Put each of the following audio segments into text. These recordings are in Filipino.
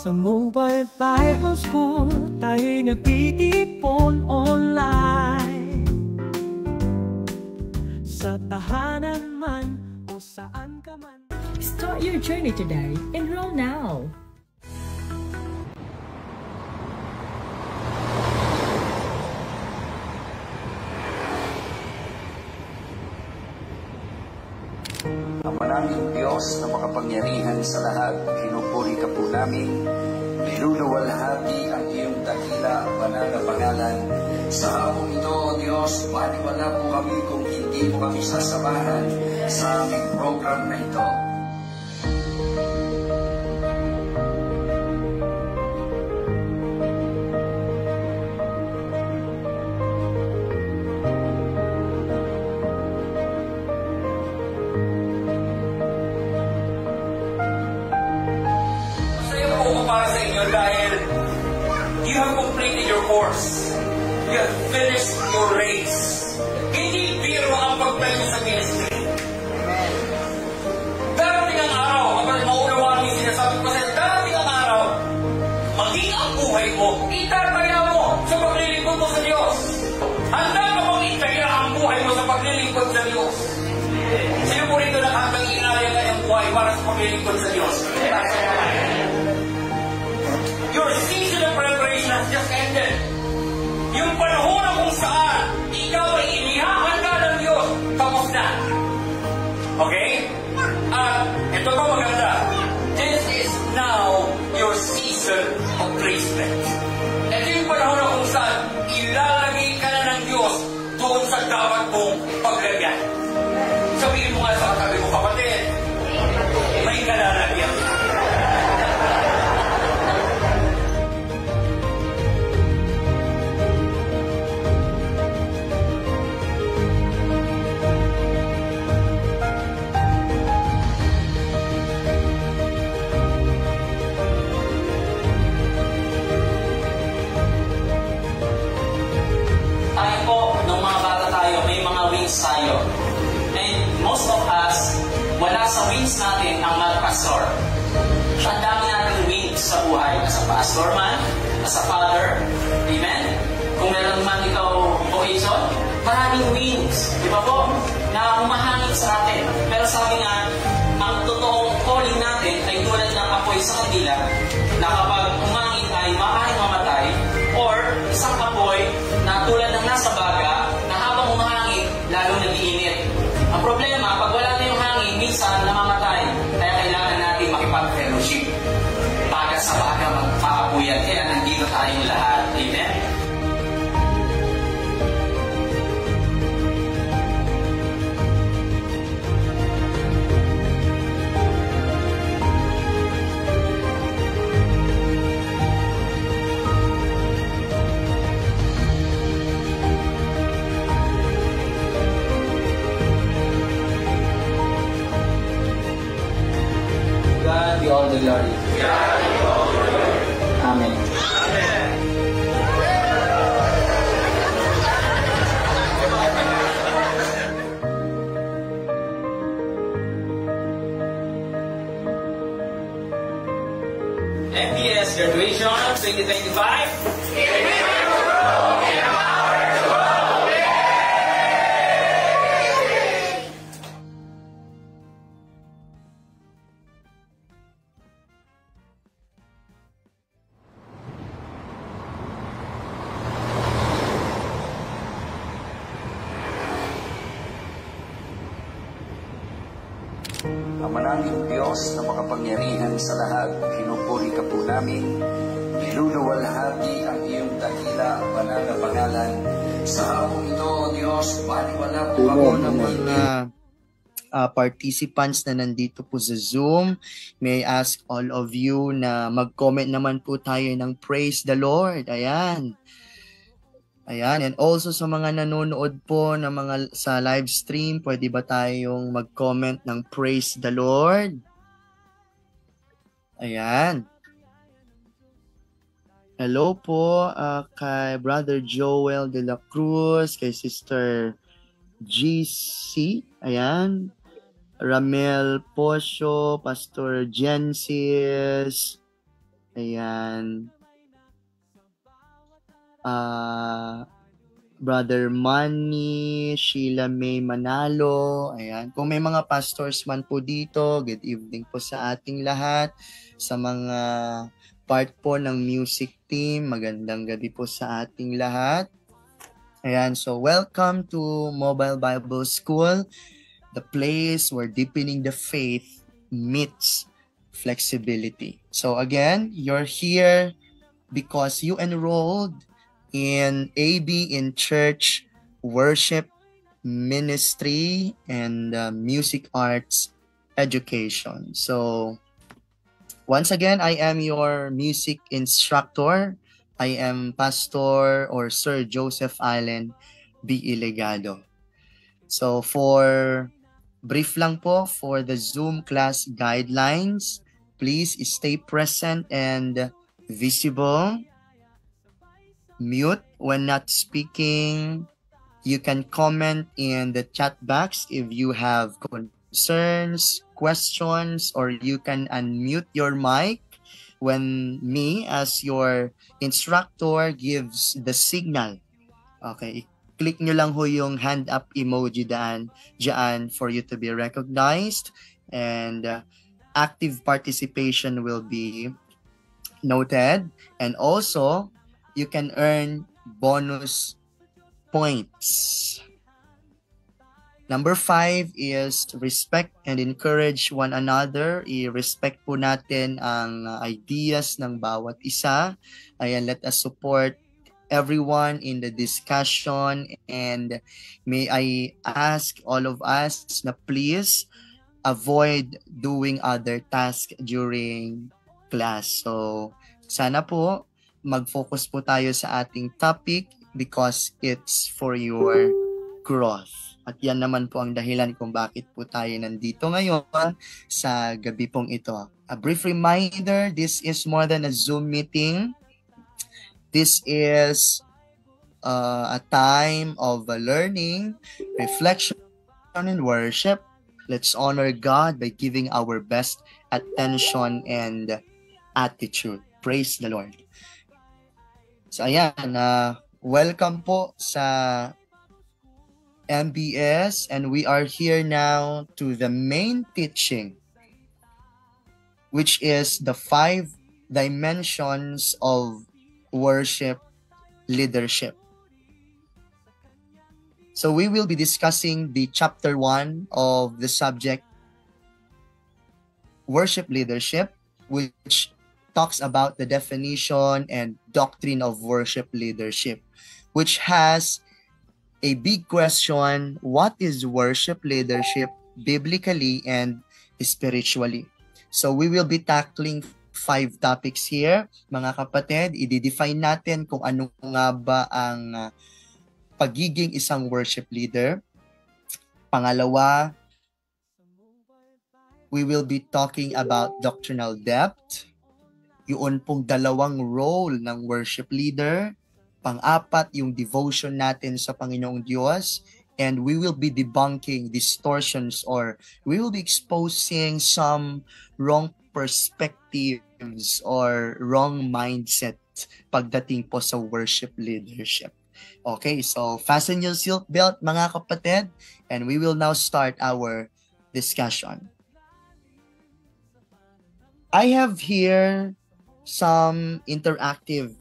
Sa mobile Bibles po tayo'y nagtitipon online. Sa tahanan man o saan ka man. Start your journey today. Enroll now. Ama naming Diyos na makapangyarihan sa lahat, pinupuri ka po namin, niluluwalhati ang iyong dakila, banal na pangalan. Sa hapong ito, O Diyos, maniwala po kami kung hindi mo kami sasamahan sa aming program na ito. Dahil you have completed your course. You have finished your race. Hindi biro ang pagtayo sa ministry. Darating ang araw, kapag maunawaan yung sinasabi ko sa'yo, darating ang araw, maging ang buhay mo, itataya mo sa paglilingkod mo sa Diyos. Handa ka bang itaya ang buhay mo sa paglilingkod sa Diyos? Sino po rito na hanggang inaya ka yung buhay para sa paglilingkod sa Diyos? Your season of preparation has just ended. Yung panahon na kung saan ikaw ay inihahanda ng Diyos, tapos na. Okay? At ito pa maganda. This is now your season of placement. Ito yung panahon na kung saan ilalagay ka na ng Diyos doon sa dapat mong paglagyan. Sabihin mo nga sa katabi mo, kapatid, may kalalagyan. Tayo. And most of us, wala sa wings natin ang mag-pastor. Ang dami natin wings sa buhay, as a pastor man, as a father, amen? Kung meron man ikaw vocation, maraming wings, di ba po? Na humahangin sa atin. Pero sabi nga, ang totoong calling natin ay tulad ng apoy sa kandila, na kapag humangin ay maaaring mamatay, or isang apoy na tulad ng nasa baga, na habang humahangin, lalo nag-iinit. Ang problema, pag wala na yung hangin, minsan namamatay. Kaya kailangan natin makipag-fellowship. Baga sa baga, magpaapuyan. Kaya nandito tayong lahat. Amen? God be all the glory. Amen. MPS graduation 2025. Ama naming Diyos na makapangyarihan sa lahat, pinupuri ka po namin, niluluwalhati ang iyong dakila, banal na pangalan. Sa hapong ito, O Diyos, maniwala po kami ng mga participants na nandito po sa Zoom. May I ask all of you na mag-comment naman po tayo ng praise the Lord. Ayan. Ayan, and also sa mga nanonood po ng mga sa live stream, pwede ba tayong mag-comment ng praise the Lord? Ayan. Hello po kay Brother Joel de la Cruz, kay Sister GC, ayan. Ramel Pocio, Pastor Gensis, Ayan. Brother Manny, Sheila May Manalo. Ayan. Kung may mga pastors man po dito, good evening po sa ating lahat. Sa mga part po ng music team, magandang gabi po sa ating lahat. Ayan. So, welcome to Mobile Bible School, the place where deepening the faith meets flexibility. So, again, you're here because you enrolled in AB, in church, worship, ministry, and music arts education. So, once again, I am your music instructor. I am Pastor or Sir Joseph Allen B. Ilegado. So, for brief lang po for the Zoom class guidelines, please stay present and visible. Mute when not speaking. You can comment in the chat box if you have concerns, questions, or you can unmute your mic when me as your instructor gives the signal. Okay, click nyo lang ho yung hand up emoji dyan for you to be recognized, and active participation will be noted. And also, you can earn bonus points. Number 5 is respect and encourage one another. I-respect po natin ang ideas ng bawat isa. Ayan, let us support everyone in the discussion, and may I ask all of us na please avoid doing other tasks during class. So, sana po mag-focus po tayo sa ating topic because it's for your growth. At yan naman po ang dahilan kung bakit po tayo nandito ngayon sa gabi pong ito. A brief reminder, this is more than a Zoom meeting. This is a time of learning, reflection, and worship. Let's honor God by giving our best attention and attitude. Praise the Lord. So ayan, welcome po sa MBS, and we are here now to the main teaching, which is the 5 dimensions of worship leadership. So we will be discussing the chapter 1 of the subject worship leadership, which talks about the definition and doctrine of worship leadership, which has a big question: what is worship leadership biblically and spiritually? So we will be tackling 5 topics here, mga kapatid. I-define natin kung ano nga ba ang pagiging isang worship leader. Pangalawa, we will be talking about doctrinal depth. Yun pong dalawang role ng worship leader. Pang-apat, yung devotion natin sa Panginoong Diyos. And we will be debunking distortions, or we will be exposing some wrong perspectives or wrong mindset pagdating po sa worship leadership. Okay, so fasten your seatbelt, mga kapatid, and we will now start our discussion. I have here some interactive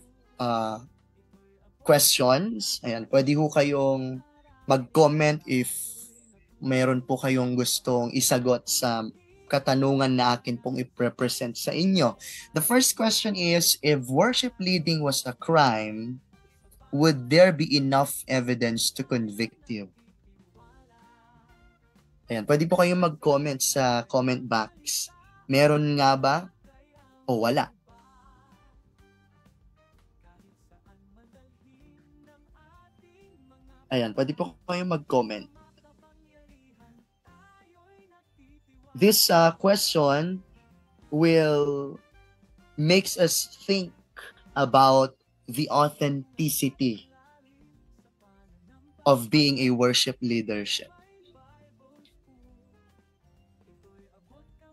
questions. Ayan, pwede ho kayong mag-comment if mayroon po kayong gustong isagot sa katanungan na akin pong i-represent sa inyo. The first question is, if worship leading was a crime, would there be enough evidence to convict you? Ayan, pwede po kayong mag-comment sa comment box. Meron nga ba o wala? Ayan, pwede po kayong mag-comment. This question will makes us think about the authenticity of being a worship leadership.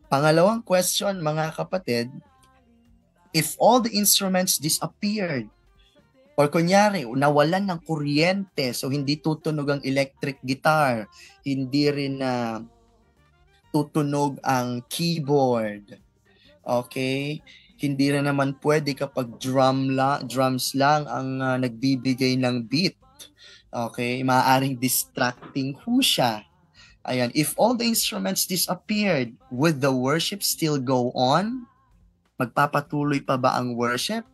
Pangalawang question, mga kapatid, If all the instruments disappeared, or kunyari, nawalan ng kuryente, so hindi tutunog ang electric guitar, hindi rin na tutunog ang keyboard, okay? Hindi rin naman pwede kapag drums lang ang nagbibigay ng beat, okay? Maaaring distracting ho siya. Ayan, if all the instruments disappeared, would the worship still go on? Magpapatuloy pa ba ang worship?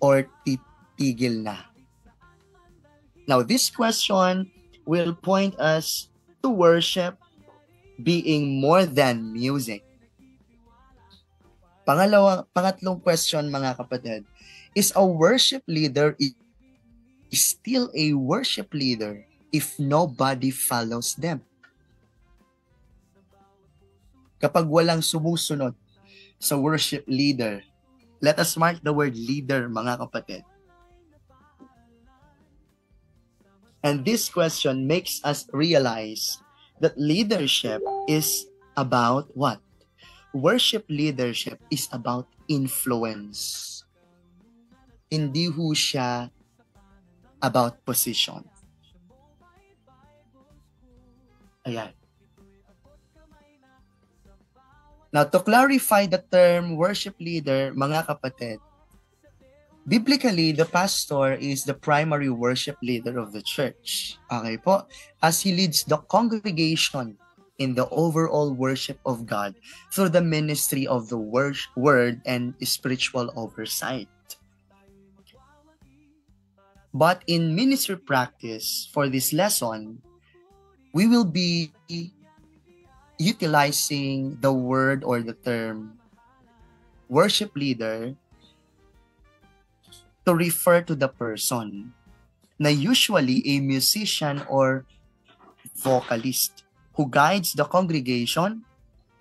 Or titigil na? Now, this question will point us to worship being more than music. Pangatlong question, mga kapatid, is a worship leader is still a worship leader if nobody follows them? Kapag walang sumusunod sa worship leader, let us mark the word leader, mga kapatid. And this question makes us realize that leadership is about what? Worship leadership is about influence. Hindi ho siya about position. Ayan. Now, to clarify the term worship leader, mga kapatid, biblically, the pastor is the primary worship leader of the church. Okay po? As he leads the congregation in the overall worship of God through the ministry of the word and spiritual oversight. But in ministry practice for this lesson, we will be utilizing the word or the term worship leader to refer to the person na usually a musician or vocalist who guides the congregation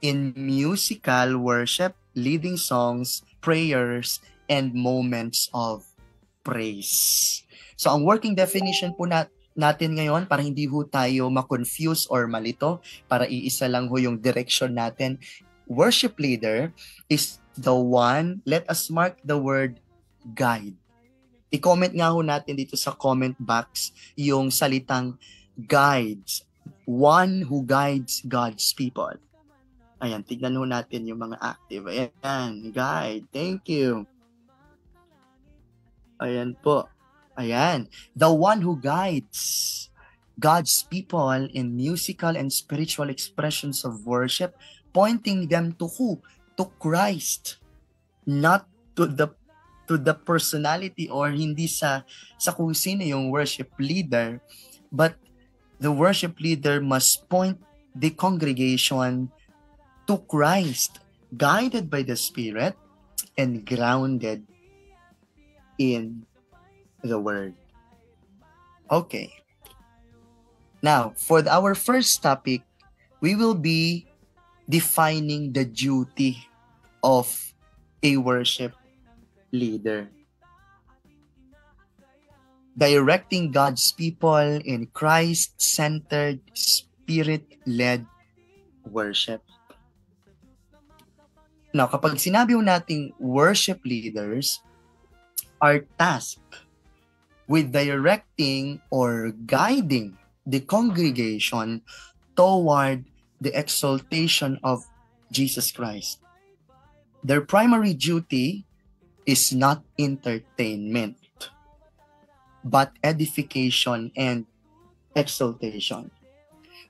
in musical worship, leading songs, prayers, and moments of praise. So ang working definition po natin ngayon, para hindi ho tayo ma-confuse or malito, para iisa lang ho yung direction natin. Worship leader is the one, let us mark the word guide. I-comment nga ho natin dito sa comment box yung salitang guides. One who guides God's people. Ayan, tignan ho natin yung mga active. Ayan, guide. Thank you. Ayan po. Ayan. The one who guides God's people in musical and spiritual expressions of worship, pointing them to who? To Christ. Not to the personality or hindi sa kung sino yung worship leader, but the worship leader must point the congregation to Christ, guided by the Spirit and grounded in the Word. Okay. Now, for our first topic, we will be defining the duty of a worship leader. Directing God's people in Christ-centered, Spirit-led worship. Now, kapag sinabi mo nating worship leaders are tasked with directing or guiding the congregation toward the exaltation of Jesus Christ. Their primary duty is not entertainment, but edification and exaltation.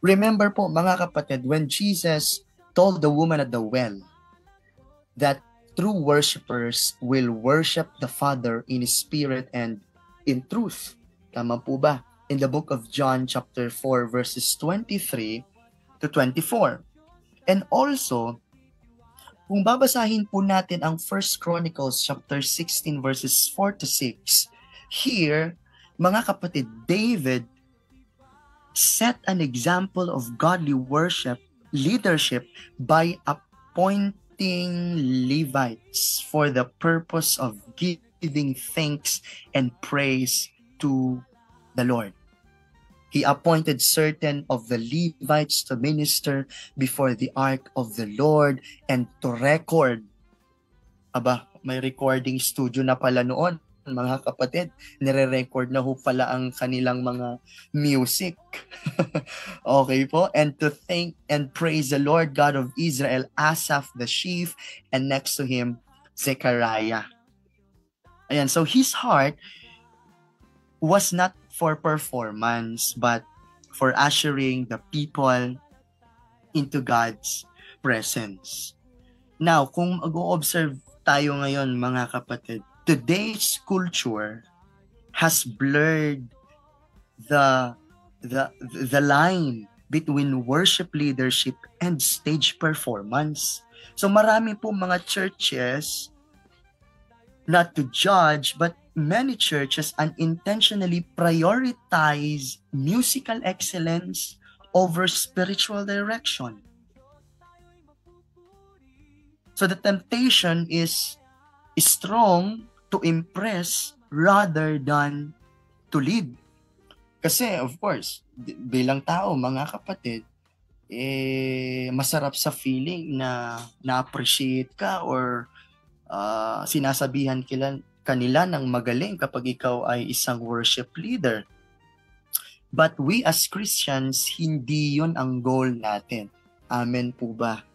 Remember po, mga kapatid, when Jesus told the woman at the well that true worshipers will worship the Father in spirit and in truth. Tama po ba? In the book of John chapter 4 verses 23 to 24. And also, kung babasahin po natin ang 1 Chronicles chapter 16 verses 4 to 6, here, mga kapatid, David set an example of godly worship, leadership by appointing Levites for the purpose of giving thanks and praise to the Lord. He appointed certain of the Levites to minister before the ark of the Lord and to record. Aba, May recording studio na pala noon, mga kapatid. Nire-record na ho pala ang kanilang mga music. Okay po? And to thank and praise the Lord God of Israel, Asaph the chief, and next to him, Zechariah. Ayan, so his heart was not for performance, but for ushering the people into God's presence. Now, kung mag-o-observe tayo ngayon, mga kapatid, today's culture has blurred the line between worship leadership and stage performance. So marami po mga churches, not to judge, but many churches unintentionally prioritize musical excellence over spiritual direction. So the temptation is strong to impress rather than to lead. Kasi of course, bilang tao, mga kapatid, masarap sa feeling na na-appreciate ka or sinasabihan kanila ng magaling kapag ikaw ay isang worship leader. But we as Christians, hindi yun ang goal natin. Amen po ba?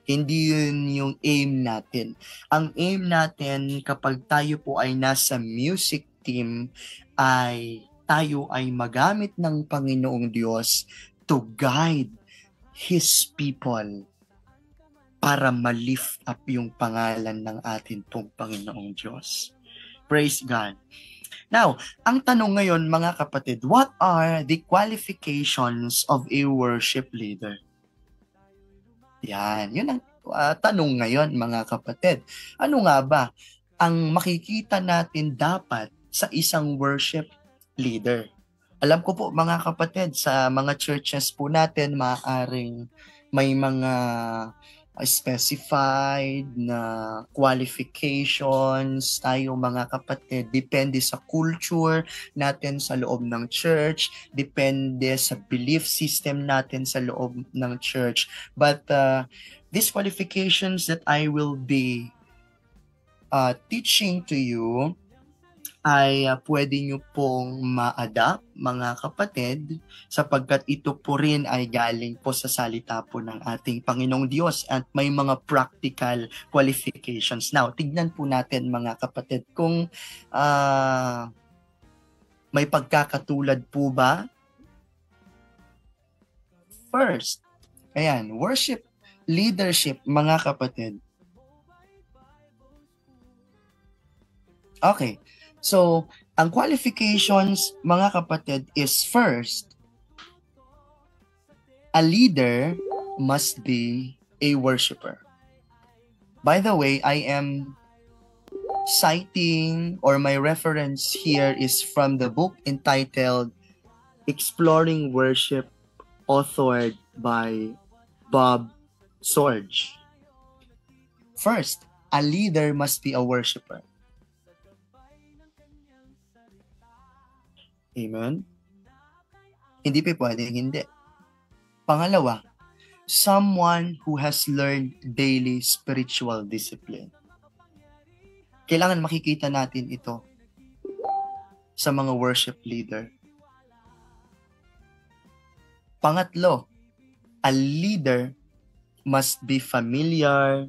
Hindi yun yung aim natin. Ang aim natin kapag tayo po ay nasa music team ay tayo ay magamit ng Panginoong Diyos to guide His people para ma-lift up yung pangalan ng atin pong Panginoong Diyos. Praise God. Now, ang tanong ngayon mga kapatid, what are the qualifications of a worship leader? Yan, yun ang tanong ngayon mga kapatid. Ano nga ba ang makikita natin dapat sa isang worship leader? Alam ko po mga kapatid, sa mga churches po natin, maaaring may mga specified na qualifications tayo mga kapatid. Depende sa culture natin sa loob ng church, depende sa belief system natin sa loob ng church. But these qualifications that I will be teaching to you ay pwede nyo pong ma-adapt mga kapatid sapagkat ito po rin ay galing po sa salita po ng ating Panginoong Diyos at may mga practical qualifications. Now, tignan po natin mga kapatid kung may pagkakatulad po ba. First, ayan, worship leadership mga kapatid. Okay. So, ang qualifications, mga kapatid, is first, a leader must be a worshiper. By the way, I am citing, or my reference here is from the book entitled Exploring Worship, authored by Bob Sorge. First, a leader must be a worshiper. Amen? Hindi pa pwedeng hindi. Pangalawa, someone who has learned daily spiritual discipline. Kailangan makikita natin ito sa mga worship leader. Pangatlo, a leader must be familiar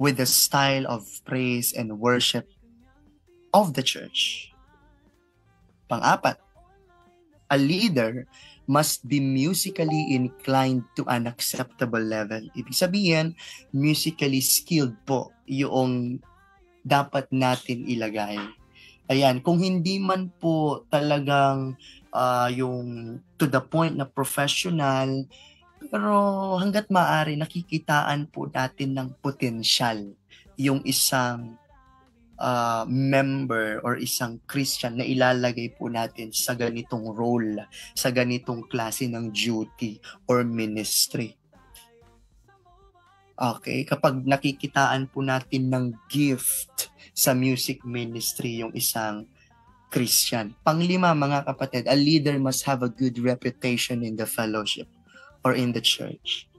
with the style of praise and worship of the church. Pang-apat, a leader must be musically inclined to an acceptable level. Ibig sabihin, musically skilled po yung dapat natin ilagay. Ayan, kung hindi man po talagang yung to the point na professional, pero hanggat maaari nakikitaan po natin ng potensyal yung isang member or isang Christian na ilalagay po natin sa ganitong role, sa ganitong klase ng duty or ministry. Okay, kapag nakikitaan po natin ng gift sa music ministry yung isang Christian. Panglima, mga kapatid, a leader must have a good reputation in the fellowship or in the church.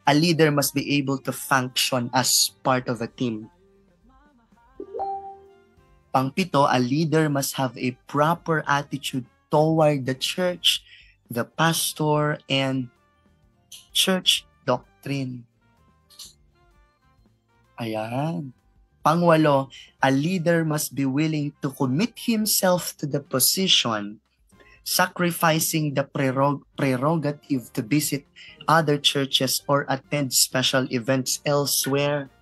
A leader must be able to function as part of a team. Pang-pito, a leader must have a proper attitude toward the church, the pastor, and church doctrine. Ayan. Pangwalo, a leader must be willing to commit himself to the position, sacrificing the prerogative to visit other churches or attend special events elsewhere.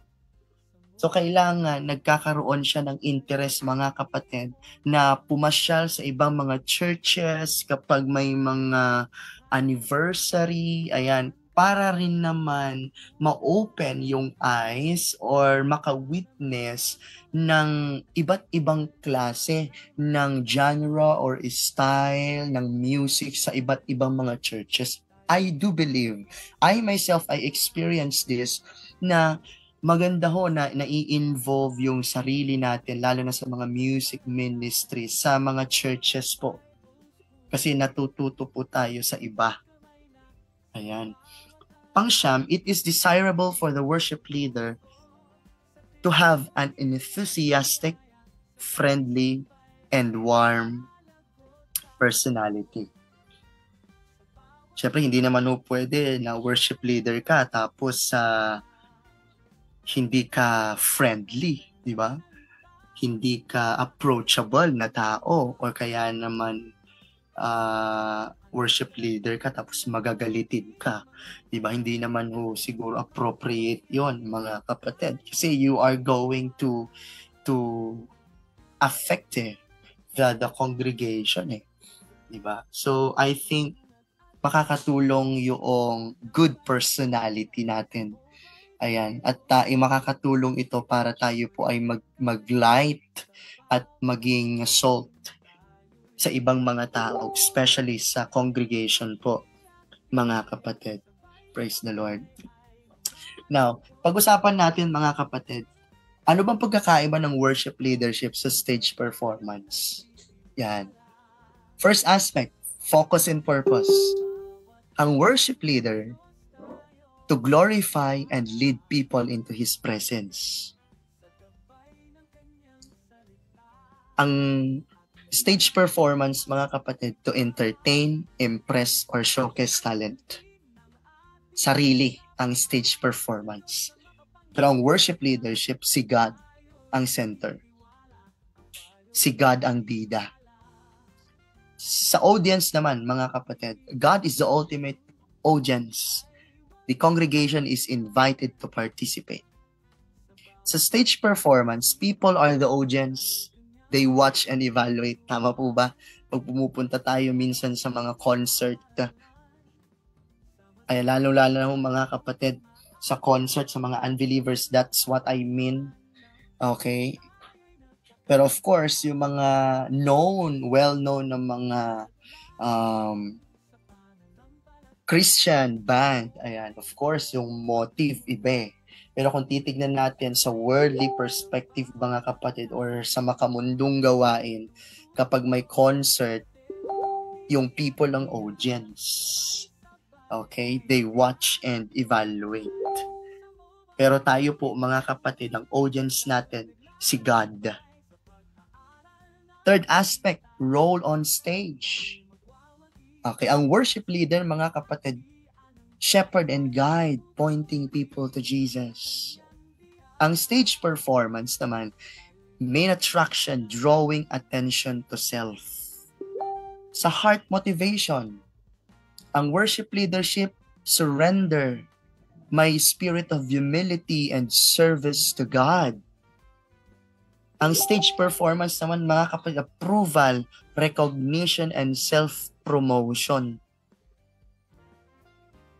So kailangan nagkakaroon siya ng interest, mga kapatid, na pumasyal sa ibang mga churches kapag may mga anniversary, ayan, para rin naman ma-open yung eyes or maka-witness ng iba't ibang klase ng genre or style ng music sa iba't ibang mga churches. I do believe, I myself, I experienced this, na maganda ho na nai-involve yung sarili natin, lalo na sa mga music ministry, sa mga churches po. Kasi natututo po tayo sa iba. Ayan. Pang-siyam, it is desirable for the worship leader to have an enthusiastic, friendly, and warm personality. Siyempre, hindi naman ho pwede na worship leader ka tapos hindi ka friendly, di ba? Hindi ka approachable na tao, or kaya naman worship leader ka tapos magagalitin ka. Di ba? Hindi naman ho siguro appropriate yon, mga kapatid. Kasi you are going to affect the congregation Di ba? So I think makakatulong yung good personality natin. Ayan. At makakatulong ito para tayo po ay mag-light at maging salt sa ibang mga tao, especially sa congregation po, mga kapatid. Praise the Lord. Now, pag-usapan natin, mga kapatid, ano bang pagkakaiba ng worship leadership sa stage performance? Yan. First aspect, focus and purpose. Ang worship leader, to glorify and lead people into His presence. Ang stage performance, mga kapatid, to entertain, impress, or showcase talent. Sarili ang stage performance. Pero ang worship leadership, si God ang center. Si God ang bida. Sa audience naman, mga kapatid, God is the ultimate audience. The congregation is invited to participate. Sa stage performance, people are the audience. They watch and evaluate. Tama po ba? Pag pumupunta tayo minsan sa mga concert, ay lalo-lalo na mga kapatid, sa concert, sa mga unbelievers, that's what I mean. Okay? Pero of course, yung mga well-known na mga Christian band, ayan, of course, yung motive iba. Pero kung titignan natin sa worldly perspective, mga kapatid, or sa makamundong gawain, kapag may concert, yung people ang audience. Okay? They watch and evaluate. Pero tayo po, mga kapatid, ang audience natin, si God. Third aspect, role on stage. Okay, ang worship leader, mga kapatid, shepherd and guide, pointing people to Jesus. Ang stage performance naman, main attraction, drawing attention to self. Sa heart motivation, ang worship leadership, surrender, may spirit of humility and service to God. Ang stage performance naman, mga kapatid, approval, recognition, and self-promotion.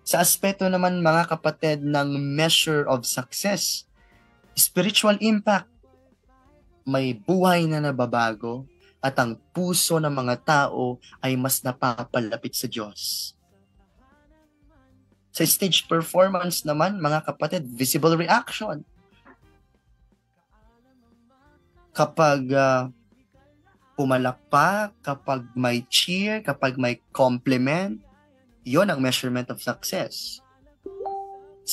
Sa aspeto naman, mga kapatid, ng measure of success, spiritual impact, may buhay na nababago at ang puso ng mga tao ay mas napapalapit sa Diyos. Sa stage performance naman, mga kapatid, visible reaction. Kapag pumalakpak, kapag may cheer, kapag may compliment, yon ang measurement of success.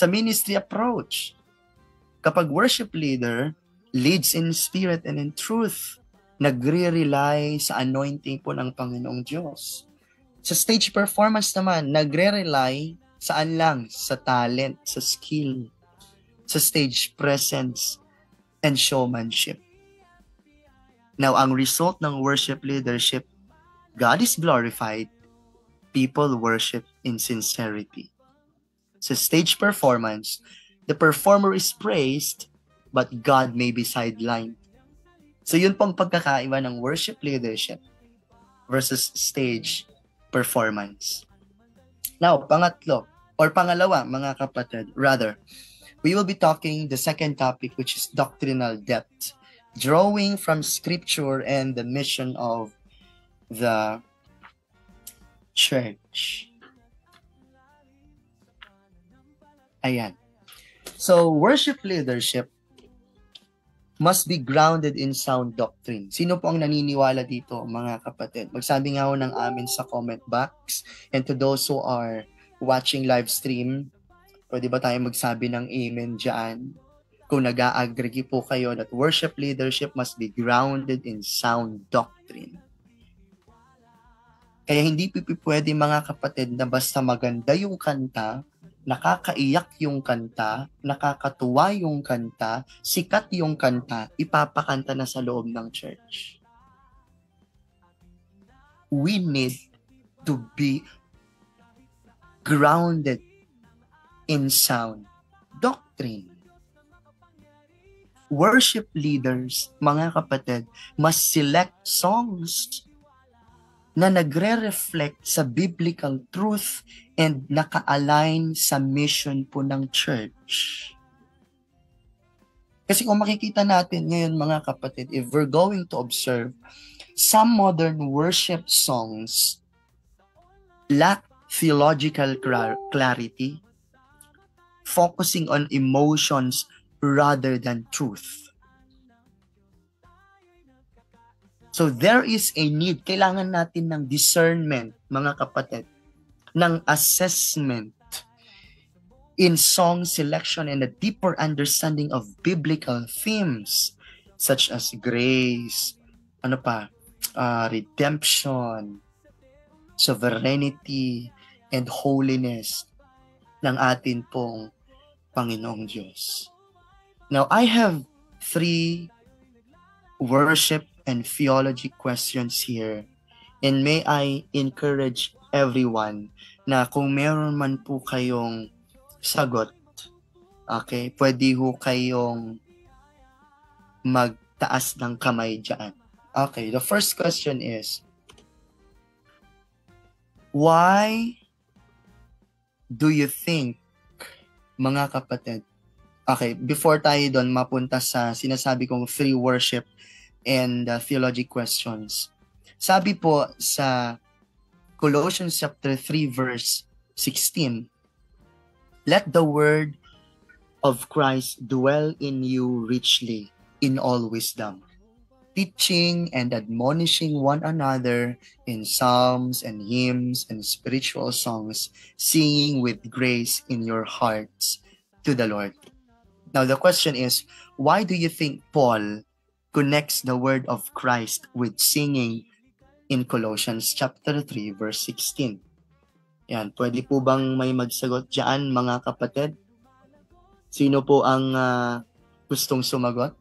Sa ministry approach, kapag worship leader leads in spirit and in truth, nagre-rely sa anointing po ng Panginoong Diyos. Sa stage performance naman, nagre-rely saan lang? Sa talent, sa skill, sa stage presence, and showmanship. Now, ang result ng worship leadership, God is glorified, people worship in sincerity. Sa stage performance, the performer is praised, but God may be sidelined. So yun pong pagkakaiba ng worship leadership versus stage performance. Now, pangalawa, mga kapatid, we will be talking the second topic, which is doctrinal depth, drawing from scripture and the mission of the church. Ayan. So, worship leadership must be grounded in sound doctrine. Sino po ang naniniwala dito, mga kapatid? Magsabi nga ho ng amin sa comment box. And to those who are watching live stream, pwede ba tayo magsabi ng amen dyan? Kung nag-a-agree po kayo that worship leadership must be grounded in sound doctrine. Kaya hindi pwede, mga kapatid, na basta maganda yung kanta, nakakaiyak yung kanta, nakakatuwa yung kanta, sikat yung kanta, ipapakanta na sa loob ng church. We need to be grounded in sound doctrine. Worship leaders, mga kapatid, must select songs na nagre-reflect sa biblical truth and naka-align sa mission po ng church. Kasi kung makikita natin ngayon, mga kapatid, if we're going to observe, some modern worship songs lack theological clarity, focusing on emotions rather than truth. So there is a need, kailangan natin ng discernment, mga kapatid, ng assessment in song selection and a deeper understanding of biblical themes such as grace, redemption, sovereignty, and holiness ng atin pong Panginoong Diyos. Now, I have 3 worship and theology questions here. And may I encourage everyone na kung meron man po kayong sagot, okay, pwede ho kayong magtaas ng kamay dyan. Okay, the first question is, why do you think, mga kapatid, okay, before tayo doon mapunta sa sinasabi kong 3 worship and theology questions. Sabi po sa Colossians chapter 3 verse 16, let the word of Christ dwell in you richly in all wisdom, teaching and admonishing one another in psalms and hymns and spiritual songs, singing with grace in your hearts to the Lord. Now the question is, why do you think Paul connects the word of Christ with singing in Colossians chapter 3 verse 16? Yan, pwede po bang may magsagot dyan, mga kapatid? Sino po ang gustong sumagot?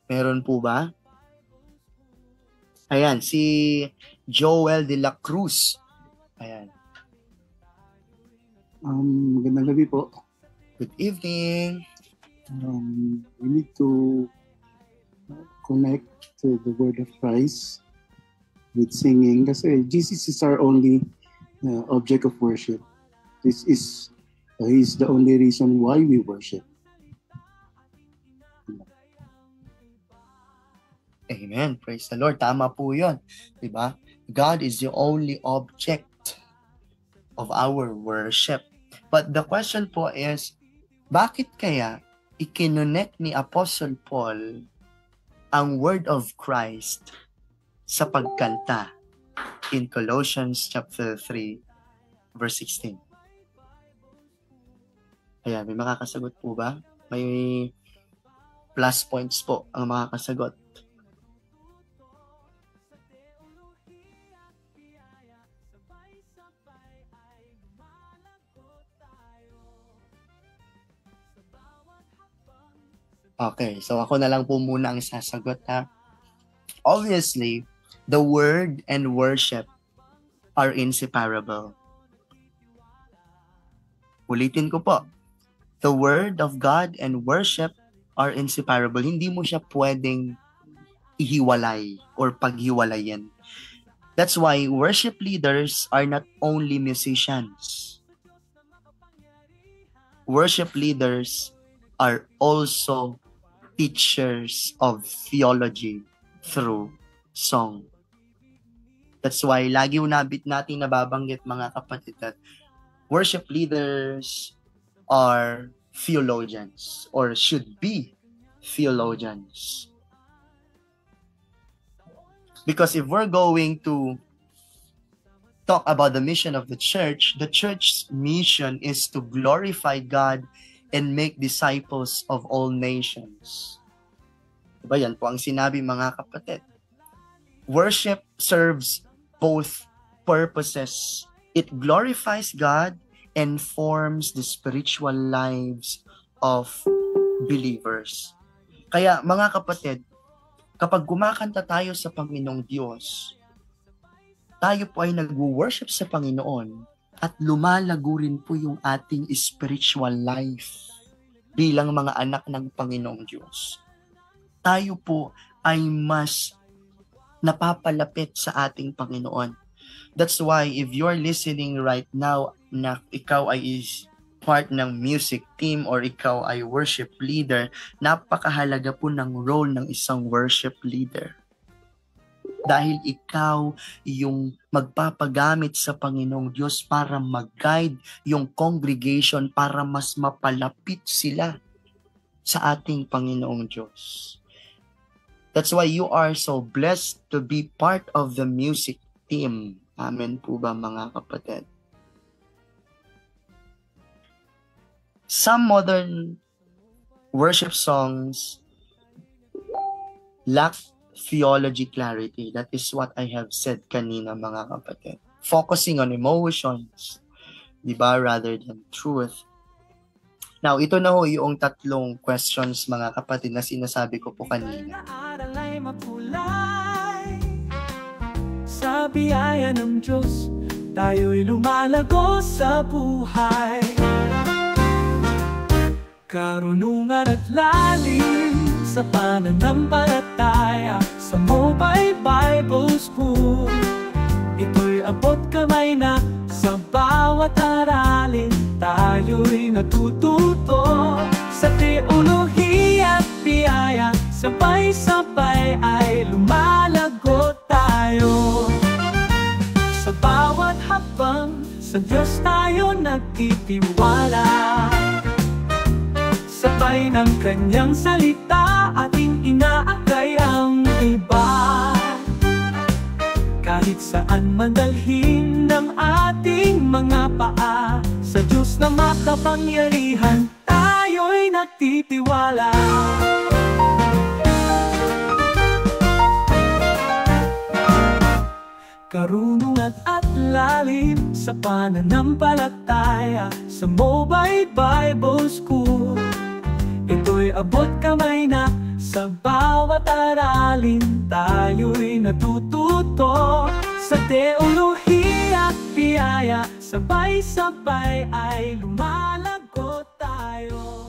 Meron po ba? Ayan, si Joel de la Cruz. Ayan. Magandang gabi po. Good evening. We need to connect to the word of Christ with singing kasi Jesus is our only object of worship. This is He is the only reason why we worship. Amen. Praise the Lord. Tama po yun. Diba? God is the only object of our worship. But the question po is, bakit kaya ikinonect ni Apostle Paul ang word of Christ sa pagkanta? in Colossians chapter 3, verse 16. Ayan, may makakasagot po ba? May plus points po ang makakasagot. Okay, so ako na lang po muna ang sasagot ha. Obviously, the word and worship are inseparable. Ulitin ko po. The word of God and worship are inseparable. Hindi mo siya pwedeng ihiwalay or paghiwalayin. That's why worship leaders are not only musicians. Worship leaders are also teachers of theology through song. That's why lagi natin nababanggit mga kapatid that worship leaders are theologians or should be theologians. Because if we're going to talk about the mission of the church's mission is to glorify God and make disciples of all nations. Diba yan po ang sinabi mga kapatid. Worship serves both purposes. It glorifies God and forms the spiritual lives of believers. Kaya mga kapatid, kapag kumakanta tayo sa Panginoong Diyos, tayo po ay nag-worship sa Panginoon at lumalago rin po yung ating spiritual life bilang mga anak ng Panginoong Diyos. Tayo po ay mas napapalapit sa ating Panginoon. That's why if you're listening right now na ikaw ay part ng music team or ikaw ay worship leader, napakahalaga po ng role ng isang worship leader. Dahil ikaw yung magpapagamit sa Panginoong Diyos para mag-guide yung congregation para mas mapalapit sila sa ating Panginoong Diyos. That's why you are so blessed to be part of the music team. Amen po ba mga kapatid? Some modern worship songs lack theology clarity. That is what I have said kanina mga kapatid. Focusing on emotions, diba, rather than truth. Now, ito na ho yung tatlong questions mga kapatid na sinasabi ko po kanina. Aral ay mapulay sa biyaya ng Diyos, tayo'y lumalago sa buhay. Karunungan at lalim sa pananampalataya sa Mobile Bible School. Ito'y abot kamay na sa bawat aralin, tayo'y natututo sa teolohiya at biyaya, sabay-sabay ay lumalago tayo. Sa bawat habang sa Diyos tayo nagtitiwala, sabay ng kanyang salita ating inaakay ang iba. Kahit saan man dalhin ng ating mga paa, sa Diyos na makapangyarihan tayo'y nagtitiwala. Karunungan at lalim sa pananampalataya sa Mobile Bible School. Ito'y abot kamay na sa bawat aralin, tayo'y natututo sa teolohiya at biyaya, sabay-sabay ay lumalago tayo.